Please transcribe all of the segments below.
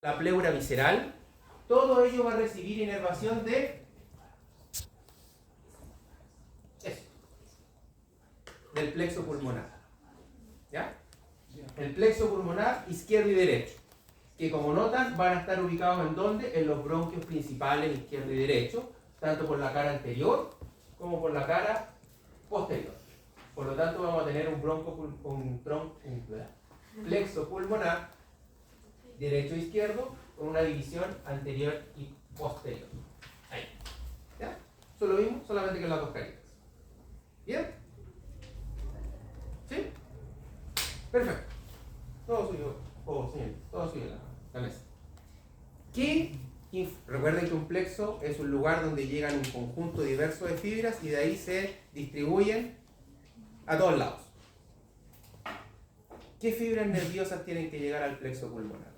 la pleura visceral, todo ello va a recibir inervación de eso, del plexo pulmonar. ¿Ya? El plexo pulmonar izquierdo y derecho, que como notan van a estar ubicados en ¿dónde? En los bronquios principales izquierdo y derecho, tanto por la cara anterior como por la cara posterior. Por lo tanto vamos a tener un plexo pulmonar derecho e izquierdo con una división anterior y posterior. Ahí. ¿Ya? Eso es lo mismo, solamente que en las dos caritas. ¿Bien? ¿Sí? Perfecto. Todo suyo. Señor, todo suyo la mesa. Recuerden que un plexo es un lugar donde llegan un conjunto diverso de fibras y de ahí se distribuyen a todos lados. ¿Qué fibras nerviosas tienen que llegar al plexo pulmonar?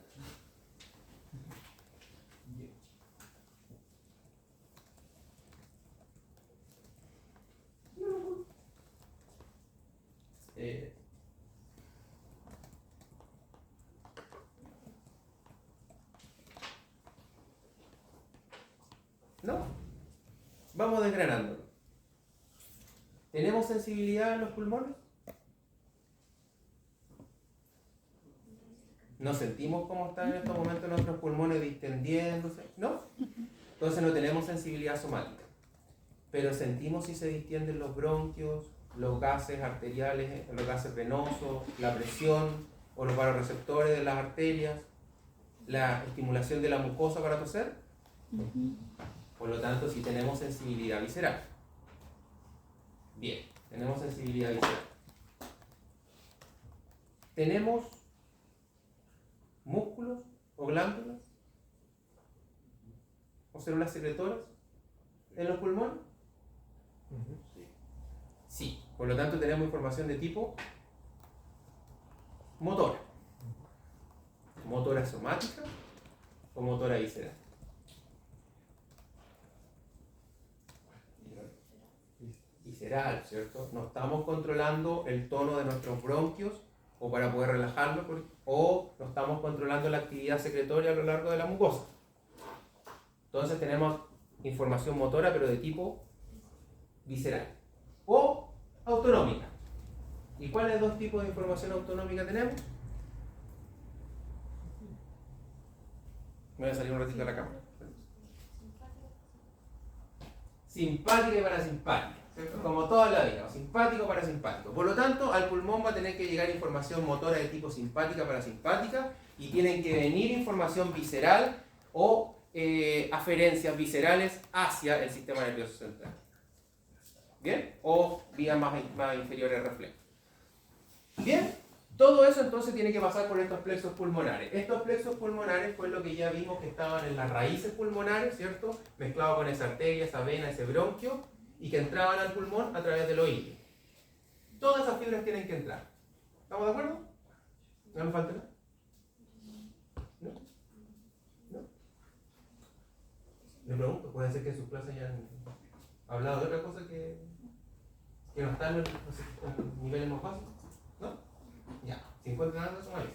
No. Vamos desgranándolo. ¿Tenemos sensibilidad en los pulmones? ¿No sentimos cómo están en estos momentos nuestros pulmones distendiéndose? ¿No? Entonces no tenemos sensibilidad somática. Pero sentimos si se distienden los bronquios, los gases arteriales, los gases venosos, la presión o los vasoreceptores de las arterias, la estimulación de la mucosa para toser. Por lo tanto, si tenemos sensibilidad visceral. Bien, tenemos sensibilidad visceral. ¿Tenemos músculos o glándulas o células secretoras en los pulmones? Sí, por lo tanto tenemos información de tipo motora. Motora somática o motora visceral. Visceral, ¿cierto? No estamos controlando el tono de nuestros bronquios o para poder relajarlo, o no estamos controlando la actividad secretoria a lo largo de la mucosa. Entonces tenemos información motora, pero de tipo visceral o autonómica. ¿Y cuáles dos tipos de información autonómica tenemos? Me voy a salir un ratito de la cámara. Simpática y parasimpática, ¿cierto? Como toda la vida, simpático, parasimpático. Por lo tanto, al pulmón va a tener que llegar información motora de tipo simpática, parasimpática, y tienen que venir información visceral o aferencias viscerales hacia el sistema nervioso central. ¿Bien? O vías más inferiores reflejos. ¿Bien? Todo eso entonces tiene que pasar por estos plexos pulmonares. Estos plexos pulmonares fue lo que ya vimos que estaban en las raíces pulmonares, ¿cierto? Mezclado con esa arteria, esa vena, ese bronquio, y que entraban al pulmón a través del oído. Todas esas fibras tienen que entrar. ¿Estamos de acuerdo? ¿No nos falta nada? ¿No? ¿No? Le pregunto, puede ser que en sus clases hayan hablado de otra cosa que no está en niveles más básicos. ¿No? Ya, si encuentran algo, eso me avisa.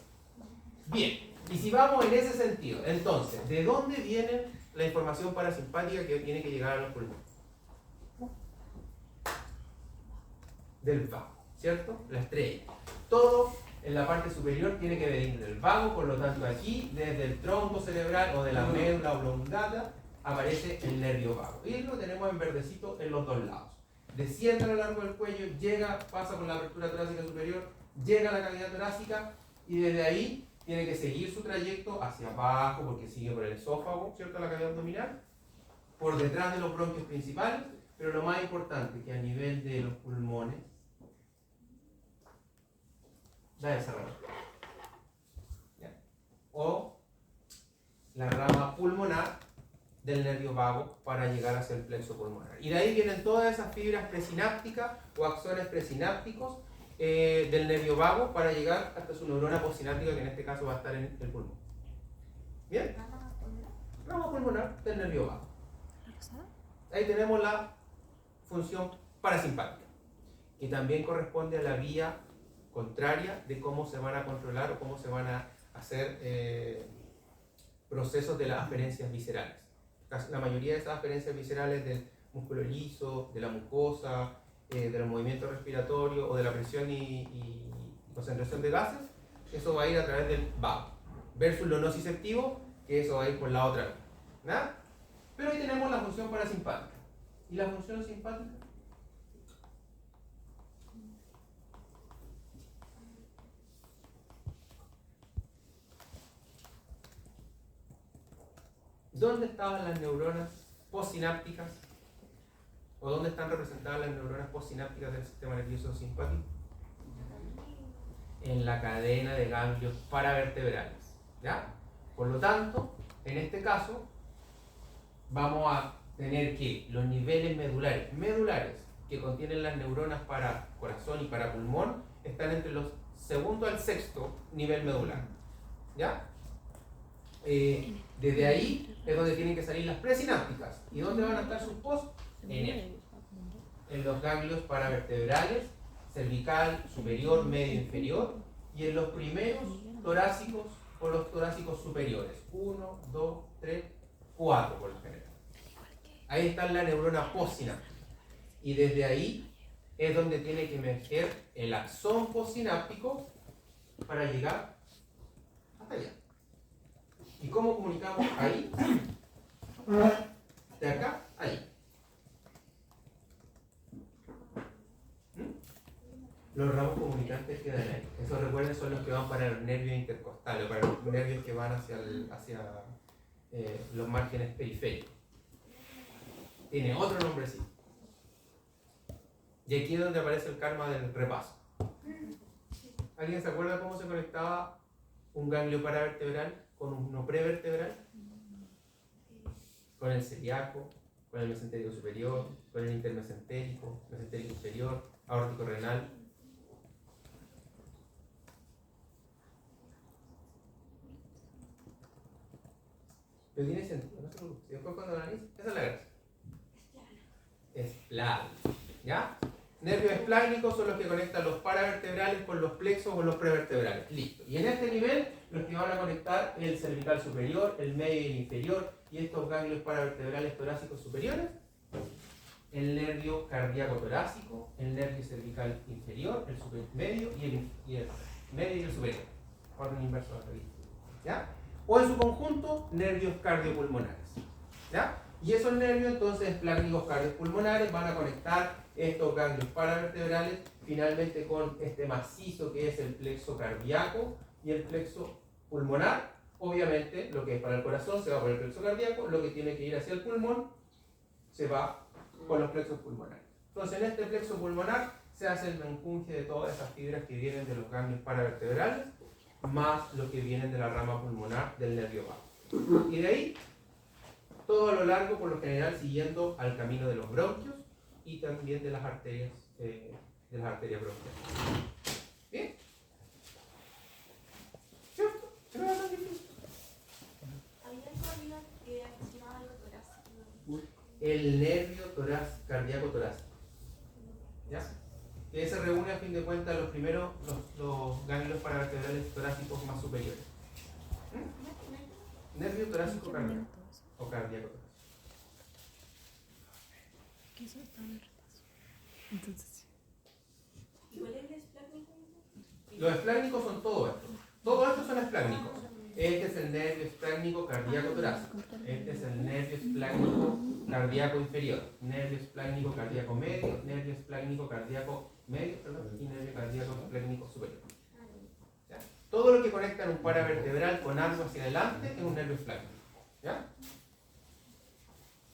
Bien, y si vamos en ese sentido, entonces, ¿de dónde viene la información parasimpática que tiene que llegar a los pulmones? Del vago, ¿cierto? La estrella. Todo en la parte superior tiene que venir del vago, por lo tanto aquí, desde el tronco cerebral o de la médula oblongata, aparece el nervio vago. Y lo tenemos en verdecito en los dos lados. Desciende a lo largo del cuello, llega, pasa por la abertura torácica superior, llega a la cavidad torácica y desde ahí tiene que seguir su trayecto hacia abajo porque sigue por el esófago, ¿cierto? La cavidad abdominal, por detrás de los bronquios principales, pero lo más importante que a nivel de los pulmones da esa rama. ¿Ya? O la rama pulmonar del nervio vago para llegar hacia el plexo pulmonar. Y de ahí vienen todas esas fibras presinápticas o axones presinápticos del nervio vago para llegar hasta su neurona postsináptica, que en este caso va a estar en el pulmón. ¿Bien? Rama pulmonar del nervio vago. Ahí tenemos la función parasimpática, que también corresponde a la vía contraria de cómo se van a controlar o cómo se van a hacer procesos de las aferencias viscerales. La mayoría de esas aferencias viscerales del músculo liso, de la mucosa, de los movimientos respiratorios o de la presión y concentración de gases, eso va a ir a través del vago. Versus lo nociceptivo, que eso va a ir por la otra vía. ¿Nada? Pero ahí tenemos la función parasimpática. ¿Y la función simpática? ¿Dónde estaban las neuronas postsinápticas? ¿O dónde están representadas las neuronas postsinápticas del sistema nervioso simpático? En la cadena de ganglios paravertebrales. ¿Ya? Por lo tanto, en este caso, vamos a tener que los niveles medulares que contienen las neuronas para corazón y para pulmón están entre los segundo al sexto nivel medular. ¿Ya? Desde ahí es donde tienen que salir las presinápticas. ¿Y dónde van a estar sus post? En los ganglios paravertebrales, cervical, superior, medio, inferior, y en los primeros torácicos o los torácicos superiores. 1, 2, 3, 4 por lo general. Ahí está la neurona postsináptica. Y desde ahí es donde tiene que emerger el axón postsináptico para llegar hasta allá. ¿Y cómo comunicamos ahí? De acá a ahí. Los ramos comunicantes quedan ahí. Esos, recuerden, son los que van para los nervios intercostales, para los nervios que van hacia los márgenes periféricos. Tiene otro nombrecito. Y aquí es donde aparece el karma del repaso. ¿Alguien se acuerda cómo se conectaba un ganglio paravertebral con uno prevertebral? Con el celíaco, con el mesentérico superior, con el intermesentérico, mesentérico inferior, aórtico renal. Pero tiene sentido, no se preocupe. Después cuando lo analice, esa es la gracia. Esplánico. ¿Ya? Nervios esplánicos son los que conectan los paravertebrales con los plexos o los prevertebrales. Listo. Y en este nivel, los que van a conectar el cervical superior, el medio y el inferior, y estos ganglios paravertebrales torácicos superiores, el nervio cardíaco torácico, el nervio cervical inferior, el medio y el medio y el superior. Orden inverso de la revista. ¿Ya? O en su conjunto, nervios cardiopulmonares. ¿Ya? Y esos nervios, entonces, esplánicos cardiopulmonares, van a conectar estos ganglios paravertebrales finalmente con este macizo que es el plexo cardíaco y el plexo pulmonar. Obviamente, lo que es para el corazón se va por el plexo cardíaco, lo que tiene que ir hacia el pulmón se va por los plexos pulmonares. Entonces, en este plexo pulmonar se hace el menjunje de todas esas fibras que vienen de los ganglios paravertebrales, más los que vienen de la rama pulmonar del nervio vago. Y de ahí, todo a lo largo, por lo general, siguiendo al camino de los bronquios y también de las arterias bronquiales. ¿Bien? ¿Cierto? ¿Se me va tan difícil? Había algo que accionaba algo torácico. El nervio cardíaco torácico. ¿Ya? Que se reúne a fin de cuentas los primeros, los ganglios paravertebrales torácicos más superiores. Nervio torácico cardíaco o cardíaco torácico. Que eso está en el repaso. Entonces, ¿Y cuál es el esplácnico? Los esplácnicos son todo esto. Todos estos son esplácnicos. Este es el nervio esplácnico cardíaco torácico. Este es el nervio esplácnico cardíaco inferior. Nervio esplácnico cardíaco medio, nervio esplácnico cardíaco medio, y nervio cardíaco esplácnico superior. ¿Ya? Todo lo que conecta en un paravertebral con algo hacia adelante es un nervio esplácnico. ¿Ya?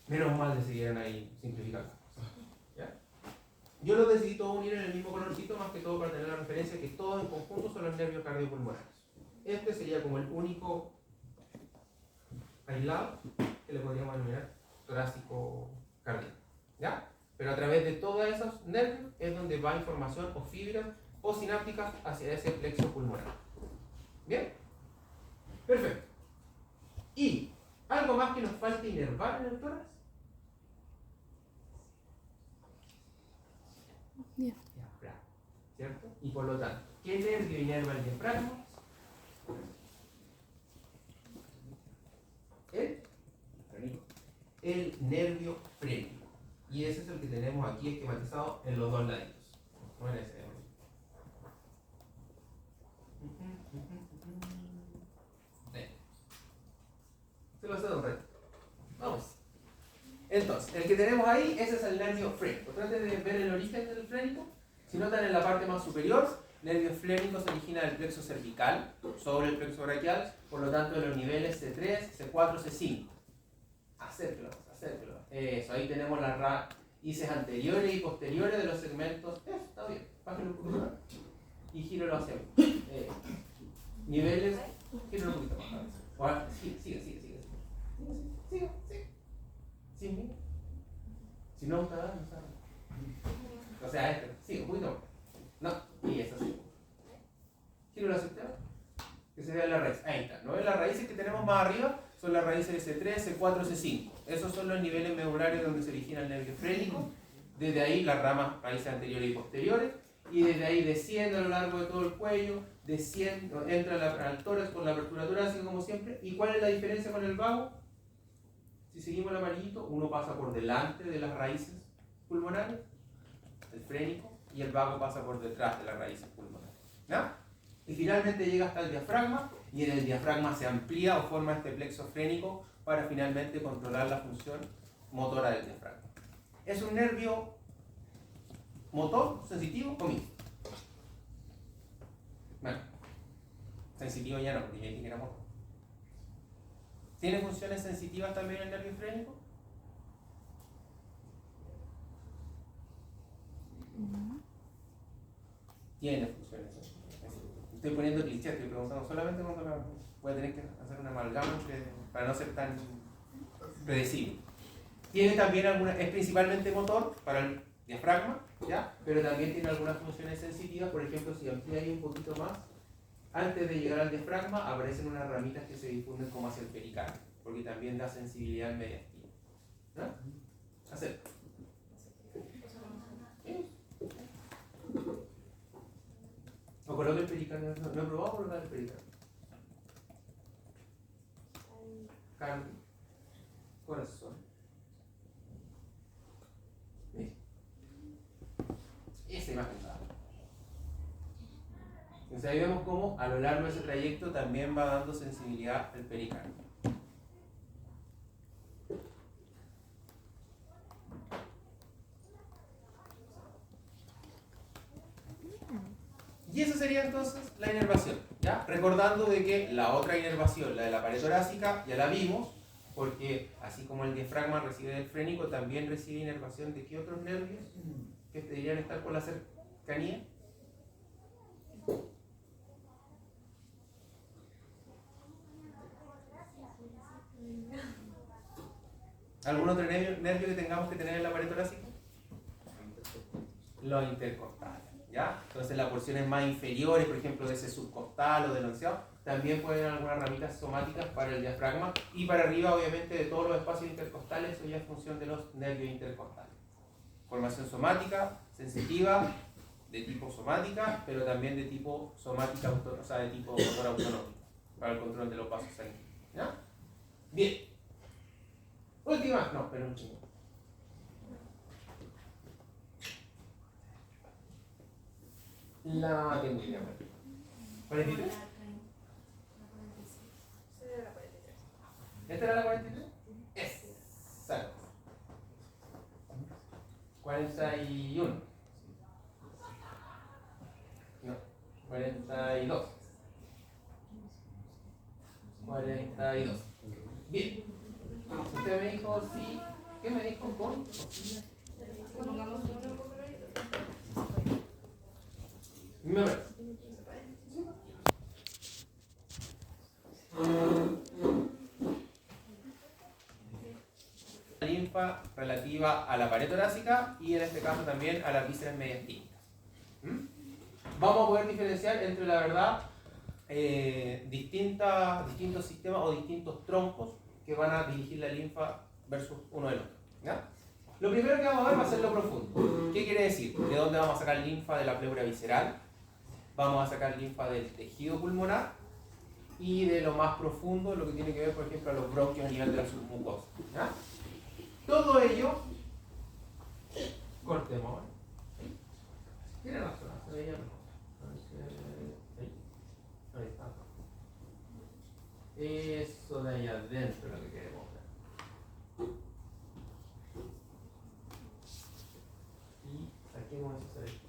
Menos mal decidieron ahí simplificar. ¿Ya? Yo los decidí todos unir en el mismo colorcito, más que todo para tener la referencia que todos en conjunto son los nervios cardiopulmonares. Este sería como el único aislado que le podríamos denominar torácico cardíaco. ¿Ya? Pero a través de todos esos nervios es donde va información o fibras o sinápticas hacia ese plexo pulmonar. ¿Bien? Perfecto. ¿Y algo más que nos falte inervar en el tórax? Diafragma. ¿Cierto? Y por lo tanto, ¿qué nervio inerva el diafragma? el nervio frénico. Y ese es el que tenemos aquí esquematizado en los dos laditos. No en ese. Se lo hace de un reto. Vamos. Entonces, el que tenemos ahí, ese es el nervio frénico. Traten de ver el origen del frénico. Si notan en la parte más superior, el nervio frénico se origina del plexo cervical sobre el plexo braquial, por lo tanto de los niveles C3, C4, C5. Acérquelo. Eso, ahí tenemos las raíces anteriores y posteriores de los segmentos. Está bien, bájenlo un poquito más. Y gíralo hacia abajo. Niveles, gíralo un poquito más. Ahora, sigue. Sigue. Sin mí. Si no gusta, no sabe. O sea, sigue, un poquito más. No, y eso sí. Gíralo hacia abajo. Que se vea la raíz. Ahí está. ¿No ven las raíces que tenemos más arriba? Son las raíces de C3, C4, C5. Esos son los niveles medulares donde se origina el nervio frénico. Desde ahí las ramas, raíces anteriores y posteriores. Y desde ahí desciende a lo largo de todo el cuello, entra al tórax con la apertura torácica como siempre. ¿Y cuál es la diferencia con el vago? Si seguimos el amarillito, uno pasa por delante de las raíces pulmonares, el frénico, y el vago pasa por detrás de las raíces pulmonares. ¿No? Y finalmente llega hasta el diafragma, y en el diafragma se amplía o forma este plexo frénico para finalmente controlar la función motora del diafragma. Es un nervio motor, sensitivo o mixto. Bueno, sensitivo ya no, porque ya dije que era motor. ¿Tiene funciones sensitivas también el nervio frénico? Tiene funciones sensitivas. Estoy poniendo clichés, estoy preguntando solamente cuando voy a tener que hacer una amalgama para no ser tan predecible. Tiene también es principalmente motor para el diafragma, ¿ya? Pero también tiene algunas funciones sensitivas. Por ejemplo, si amplía ahí un poquito más, antes de llegar al diafragma aparecen unas ramitas que se difunden como hacia el pericardio, porque también da sensibilidad mediastina. ¿No? Acepto. O coloque el pericardio. No he probado colocar el pericardio. Carne. Corazón. Esa imagen da. Entonces ahí vemos cómo a lo largo de ese trayecto también va dando sensibilidad al pericardio. Y esa sería entonces la inervación, ¿ya? Recordando de que la otra inervación, la de la pared torácica, ya la vimos, porque así como el diafragma recibe del frénico, también recibe inervación de qué otros nervios que deberían estar por la cercanía. ¿Algún otro nervio que tengamos que tener en la pared torácica? Los intercostales, ¿ya? Entonces las porciones más inferiores, por ejemplo, de ese subcostal o del onceado, también pueden haber algunas ramitas somáticas para el diafragma, y para arriba, obviamente, de todos los espacios intercostales, eso ya es función de los nervios intercostales. Formación somática, sensitiva, de tipo somática, pero también de tipo somática, o sea, de tipo motor autonómico, para el control de los vasos sanguíneos, ¿ya? Bien. Última, no, pero un chingo. La tengo ya. 43. ¿Esta era la 43? Exacto. 41. No, 42. 42. Bien. Usted me dijo sí. ¿Qué me dijo con? Pongamos uno por ahí. Me parece. La linfa relativa a la pared torácica y en este caso también a las vísceras mediastinas. Vamos a poder diferenciar entre la verdad distintos sistemas o distintos troncos que van a dirigir la linfa versus uno del otro, ¿ya? Lo primero que vamos a ver va a ser lo profundo. ¿Qué quiere decir? ¿De dónde vamos a sacar linfa? De la pleura visceral. Vamos a sacar linfa del tejido pulmonar y de lo más profundo, lo que tiene que ver, por ejemplo, a los bronquios a nivel de la submucosa, ¿ya? Todo ello, cortemos ahora. Tiene razón, se veía mejor. Ahí está. Eso de ahí adentro es lo que queremos ver. Y saquemos eso de aquí.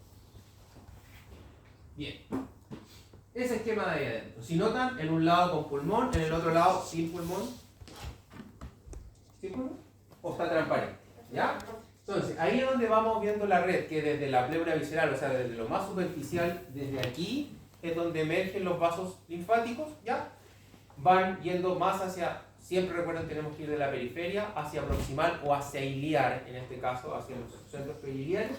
Bien. Ese esquema de ahí adentro. Si notan, en un lado con pulmón, en el otro lado sin pulmón. ¿Sin pulmón? ¿O está transparente? ¿Ya? Entonces, ahí es donde vamos viendo la red, que desde la pleura visceral, o sea, desde lo más superficial, desde aquí, es donde emergen los vasos linfáticos, ¿ya? Van yendo más hacia, siempre recuerden, tenemos que ir de la periferia hacia proximal o hacia iliar, en este caso, hacia los centros periliares.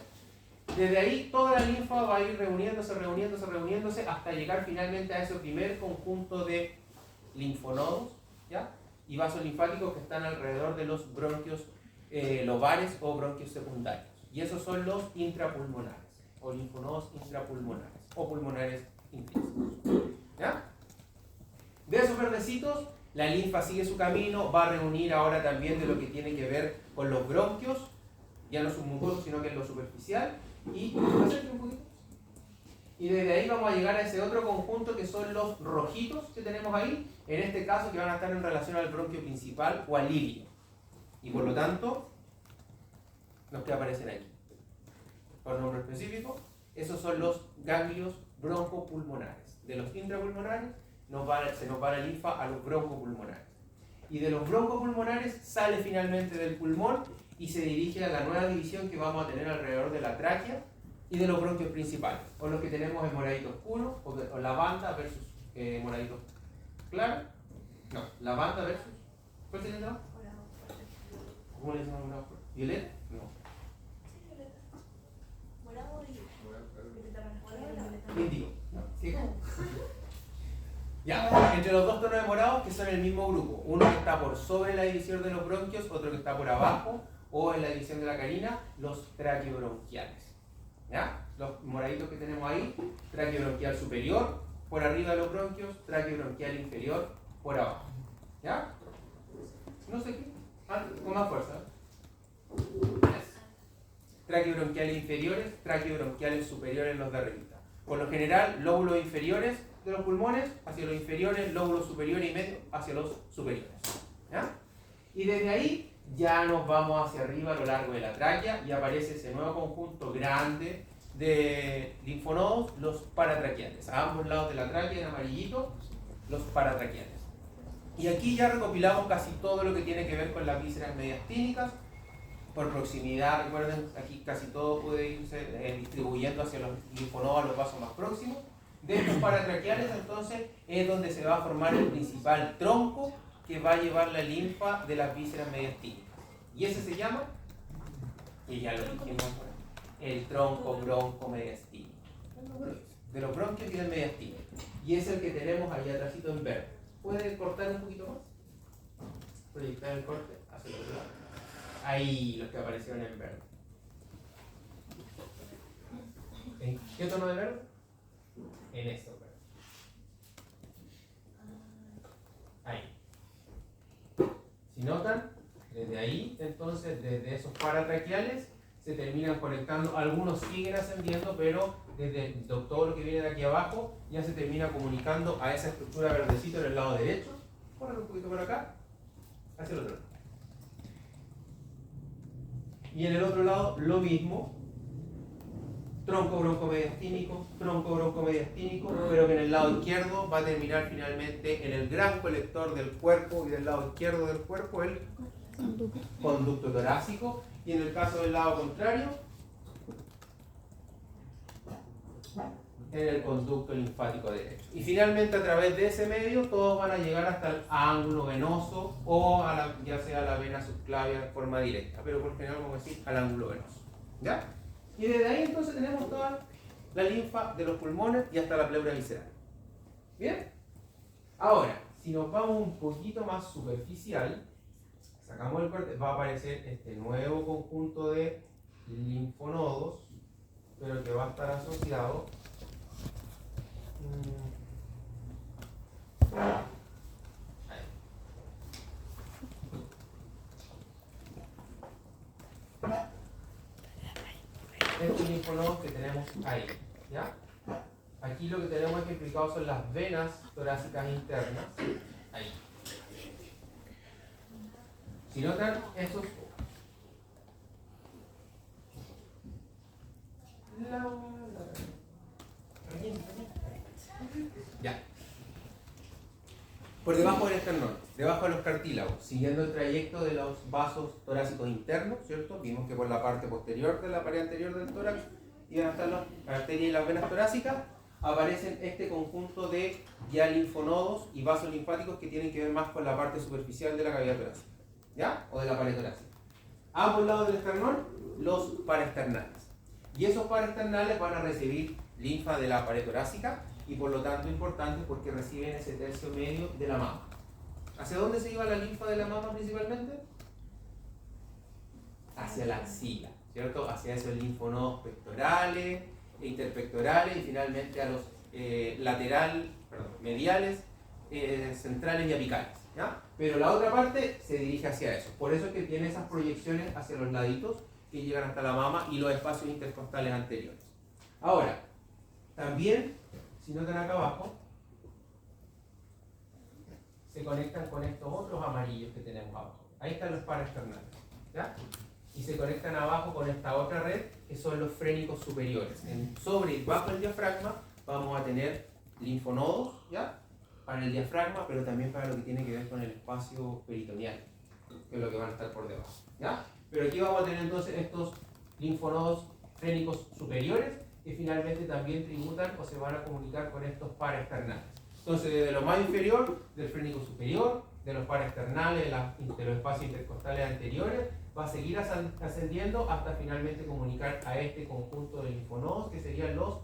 Desde ahí, toda la linfa va a ir reuniéndose, hasta llegar finalmente a ese primer conjunto de linfonodos, ¿ya? Y vasos linfáticos que están alrededor de los bronquios lobares o bronquios secundarios. Y esos son los intrapulmonares, o linfonodos intrapulmonares, o pulmonares intrínsecos. ¿Ya? De esos verdecitos, la linfa sigue su camino, va a reunir ahora también de lo que tiene que ver con los bronquios, ya no submucosos, sino que es lo superficial, y desde ahí vamos a llegar a ese otro conjunto que son los rojitos que tenemos ahí, en este caso que van a estar en relación al bronquio principal o al ilio. Y por lo tanto, los que aparecen aquí, por nombre específico, esos son los ganglios broncopulmonares. De los intrapulmonares se nos va la linfa a los broncopulmonares. Y de los broncopulmonares sale finalmente del pulmón y se dirige a la nueva división que vamos a tener alrededor de la tráquea y de los bronquios principales, o los que tenemos en moradito oscuro, o lavanda versus moradito claro. No, lavanda versus. ¿Cuál sería el otro? ¿Cómo le decimos morado? ¿Violeta? No. Sí, violeta. Morado y Índigo. No. ¿Sí? Ya, entre los dos tonos de morado que son el mismo grupo. Uno que está por sobre la división de los bronquios, otro que está por abajo, o en la división de la carina, los traqueobronquiales. ¿Ya? Los moraditos que tenemos ahí, traqueobronquial superior por arriba de los bronquios, traqueobronquial inferior por abajo. ¿Ya? No sé qué. Con más fuerza. Yes. Traqueobronquiales inferiores, traqueobronquiales superiores los de arribita. Por lo general, lóbulos inferiores de los pulmones hacia los inferiores, lóbulos superiores y medio hacia los superiores. ¿Ya? Y desde ahí ya nos vamos hacia arriba a lo largo de la tráquea y aparece ese nuevo conjunto grande de linfonodos, los paratraqueales. A ambos lados de la tráquea en amarillito, los paratraqueales. Y aquí ya recopilamos casi todo lo que tiene que ver con las vísceras mediastínicas. Por proximidad, recuerden, aquí casi todo puede irse distribuyendo hacia los linfonodos, los vasos más próximos. De estos paratraqueales, entonces, es donde se va a formar el principal tronco que va a llevar la linfa de las vísceras mediastínicas. Y ese se llama, y ya lo dijimos, el tronco broncomediastínico. De los bronquios y del mediastino. Y es el que tenemos ahí atrásito en verde. ¿Puede cortar un poquito más? Proyectar el corte hacia el otro lado. Ahí los que aparecieron en verde. ¿En qué tono de verde? En eso, verde. Ahí. Si notan, desde ahí, entonces, desde esos paratraqueales, se terminan conectando. Algunos siguen ascendiendo, pero desde todo lo que viene de aquí abajo, ya se termina comunicando a esa estructura verdecita en el lado derecho. Corre un poquito por acá, hacia el otro lado. Y en el otro lado, lo mismo. Tronco broncomediastínico, pero que en el lado izquierdo va a terminar finalmente en el gran colector del cuerpo y del lado izquierdo del cuerpo el conducto torácico, y en el caso del lado contrario, en el conducto linfático derecho. Y finalmente a través de ese medio todos van a llegar hasta el ángulo venoso o a la, ya sea la vena subclavia de forma directa, pero por general vamos a decir al ángulo venoso. ¿Ya? Y desde ahí entonces tenemos toda la linfa de los pulmones y hasta la pleura visceral. ¿Bien? Ahora, si nos vamos un poquito más superficial, sacamos el corte, va a aparecer este nuevo conjunto de linfonodos, pero que va a estar asociado estos linfonodos que tenemos ahí. ¿Ya? Aquí lo que tenemos que implicados son las venas torácicas internas. Ahí. Si notan, esos... Ya. Por debajo del esternón, debajo de los cartílagos, siguiendo el trayecto de los vasos torácicos internos, ¿cierto? Vimos que por la parte posterior de la pared anterior del tórax iban a estar las arterias y las venas torácicas, aparecen este conjunto de ya linfonodos y vasos linfáticos que tienen que ver más con la parte superficial de la cavidad torácica, ¿ya? O de la pared torácica. A ambos lados del esternón, los paraesternales. Y esos paraesternales van a recibir linfa de la pared torácica y por lo tanto importante porque reciben ese tercio medio de la mama. ¿Hacia dónde se iba la linfa de la mama principalmente? Hacia la axila, ¿cierto? Hacia esos linfonodos pectorales, interpectorales y finalmente a los mediales, centrales y apicales, ¿ya? Pero la otra parte se dirige hacia eso. Por eso es que tiene esas proyecciones hacia los laditos que llegan hasta la mama y los espacios intercostales anteriores. Ahora, también, si notan acá abajo, se conectan con estos otros amarillos que tenemos abajo. Ahí están los paraesternales, ¿ya? Y se conectan abajo con esta otra red que son los frénicos superiores. Sobre y bajo el diafragma vamos a tener linfonodos, ¿ya? Para el diafragma, pero también para lo que tiene que ver con el espacio peritoneal, que es lo que van a estar por debajo, ¿ya? Pero aquí vamos a tener entonces estos linfonodos frénicos superiores que finalmente también tributan o se van a comunicar con estos paraesternales. Entonces, desde lo más inferior, del frénico superior, de los paraesternales, de los espacios intercostales anteriores, va a seguir ascendiendo hasta finalmente comunicar a este conjunto de linfonodos que serían los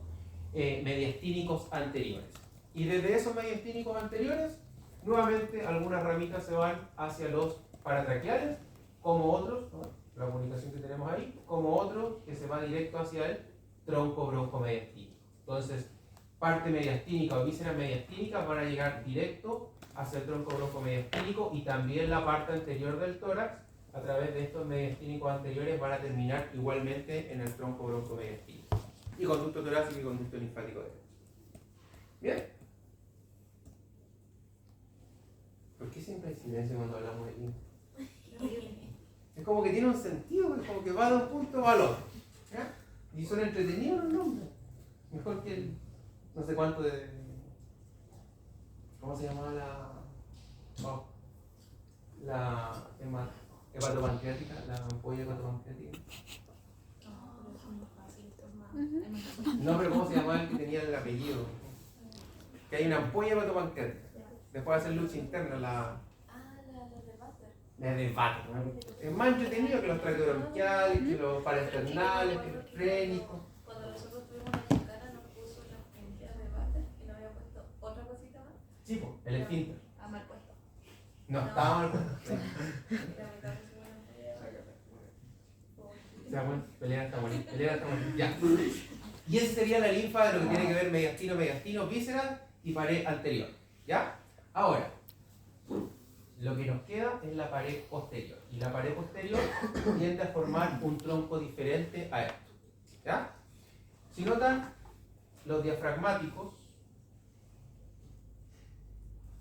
mediastínicos anteriores. Y desde esos mediastínicos anteriores, nuevamente algunas ramitas se van hacia los paratraqueales, como otros, ¿no? La comunicación que tenemos ahí, como otros que se va directo hacia el tronco broncomediastínico. Entonces, parte mediastínica o vísceras mediastínicas van a llegar directo hacia el tronco broncomediastínico y también la parte anterior del tórax, a través de estos mediastínicos anteriores, van a terminar igualmente en el tronco broncomediastínico. Y conducto torácico y conducto linfático derecho. ¿Bien? ¿Por qué siempre hay silencio cuando hablamos de linfa? Es como que tiene un sentido, es como que va de un punto al otro. ¿Ya? Y son entretenidos los nombres. Mejor que el no sé cuánto de... ¿Cómo se llamaba la hepatopancreática? La ampolla hepatopancreática. No, pero ¿cómo se llamaba el que tenía el apellido? Que hay una ampolla hepatopancreática. Después de hacer lucha interna, la de Vater. Es más entretenido que los traqueobronquiales, que los paraesternales, que los frénicos. Cuando nosotros tuvimos la chicana nos puso las energías de Vater y nos había puesto otra cosita más. Sí, pues, el esfínter. Mal puesto. No, estaba mal puesto. Está bueno, pelea está bonita. Ya. Y esa sería la linfa de lo que tiene que ver mediastino, vísceras y pared anterior. ¿Ya? Ahora, lo que nos queda es la pared posterior. Y la pared posterior tiende a formar un tronco diferente a esto. ¿Ya? Si notan, los diafragmáticos,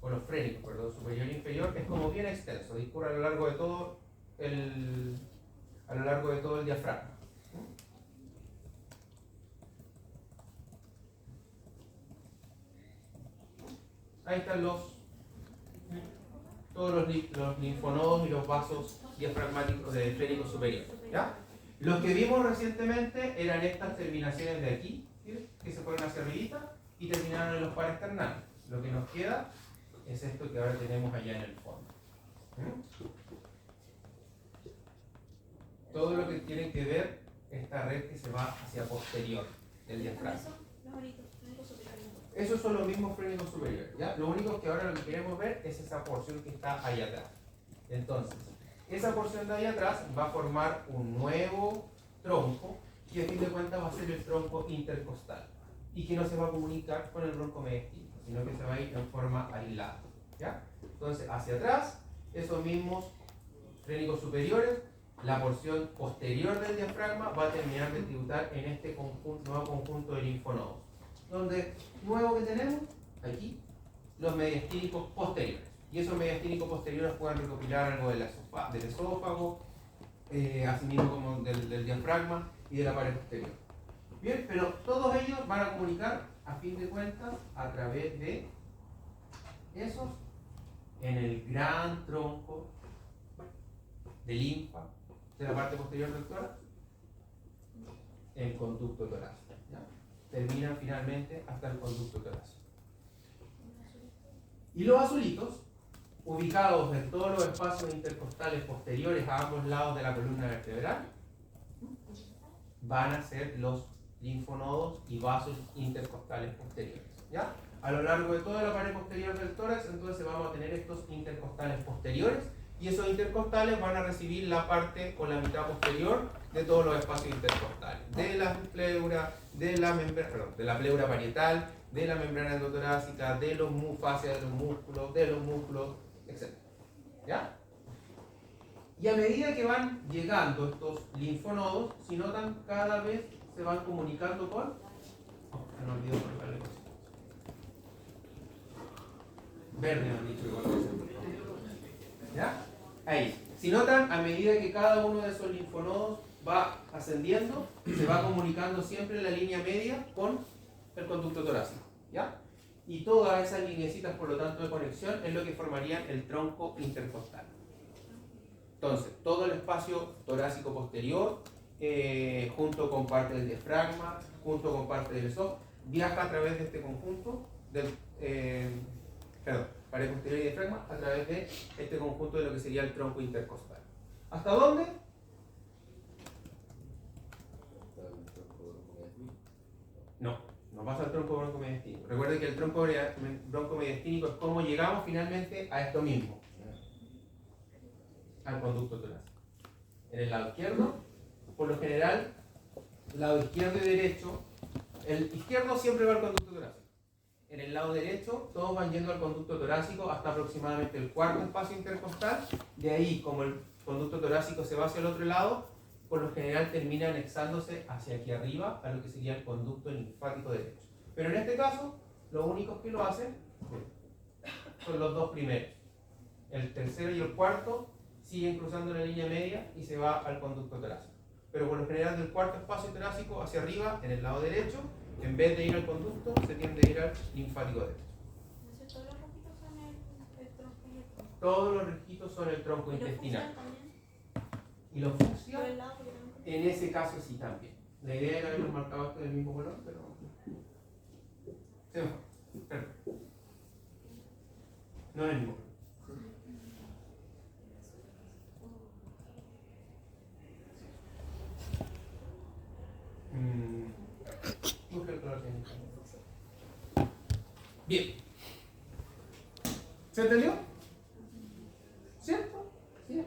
o los frénicos, perdón, superior e inferior, es como bien extenso, discurre a lo largo de todo el diafragma. Ahí están todos los linfonodos y los vasos diafragmáticos de frénicos superiores, ¿ya? Los que vimos recientemente eran estas terminaciones de aquí, ¿sí? Que se fueron hacia arribita y terminaron en los paraesternales. Lo que nos queda es esto que ahora tenemos allá en el fondo. Todo lo que tiene que ver esta red que se va hacia posterior del diafragma. Esos son los mismos frénicos superiores, ¿ya? Lo único es que ahora lo que queremos ver es esa porción que está ahí atrás. Entonces, esa porción de ahí atrás va a formar un nuevo tronco que a fin de cuentas va a ser el tronco intercostal y que no se va a comunicar con el broncomediastínico, sino que se va a ir en forma aislada, ¿ya? Entonces, hacia atrás, esos mismos frénicos superiores la porción posterior del diafragma va a terminar de tributar en este nuevo conjunto de linfonodos. Donde, nuevo que tenemos, aquí, los mediastínicos posteriores. Y esos mediastínicos posteriores pueden recopilar algo del esófago, asimismo como del diafragma y de la pared posterior. Bien, pero todos ellos van a comunicar, a fin de cuentas, a través de esos en el gran tronco de linfa de la parte posterior del tórax, el conducto torácico. ¿Ya? Terminan finalmente hasta el conducto torácico. Y los azulitos, ubicados en todos los espacios intercostales posteriores a ambos lados de la columna vertebral, van a ser los linfonodos y vasos intercostales posteriores. ¿Ya? A lo largo de toda la pared posterior del tórax, entonces vamos a tener estos intercostales posteriores, y esos intercostales van a recibir la parte o la mitad posterior de todos los espacios intercostales, de la pleura, de la pleura parietal, de la membrana endotorácica, de los fascias de los músculos, etc. ¿Ya? Y a medida que van llegando estos linfonodos, si notan, cada vez se van comunicando con... Oh, se me olvidó colocarle cosas. Verde me han dicho que coloque. ¿Ya? Ahí. Si notan, a medida que cada uno de esos linfonodos va ascendiendo, se va comunicando siempre en la línea media con el conducto torácico. ¿Ya? Y todas esas lineecitas, por lo tanto, de conexión es lo que formarían el tronco intercostal. Entonces, todo el espacio torácico posterior, junto con parte del diafragma, junto con parte del esófago, viaja a través de este conjunto del pared posterior y diafragma, a través de este conjunto de lo que sería el tronco intercostal. ¿Hasta dónde? No pasa al tronco broncomediastínico. Recuerden que el tronco broncomediastínico es cómo llegamos finalmente a esto mismo, al conducto torácico. En el lado izquierdo, por lo general, lado izquierdo y derecho, el izquierdo siempre va al conducto torácico. En el lado derecho, todos van yendo al conducto torácico hasta aproximadamente el cuarto espacio intercostal. De ahí, como el conducto torácico se va hacia el otro lado, por lo general termina anexándose hacia aquí arriba a lo que sería el conducto linfático derecho. Pero en este caso, los únicos que lo hacen son los dos primeros. El tercero y el cuarto siguen cruzando la línea media y se va al conducto torácico. Pero por lo general, del cuarto espacio torácico hacia arriba, en el lado derecho, en vez de ir al conducto, se tiende a ir al linfático derecho. ¿Todos los rojitos son el tronco intestinal? Todos los rejitos son el tronco intestinal. ¿Y los fucsia? En ese caso sí también. La idea era haberlos marcado esto del mismo color, pero... se me fue. Perdón. No es el mismo color. Busca el color que necesitamos. Bien. ¿Se entendió? ¿Cierto? Sí, es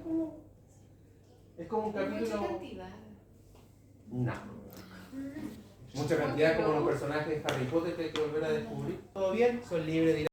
como un capítulo... Mucha cantidad. No. Mucha cantidad como los personajes de Harry Potter que hay que volver a descubrir. Todo bien, son libres de ir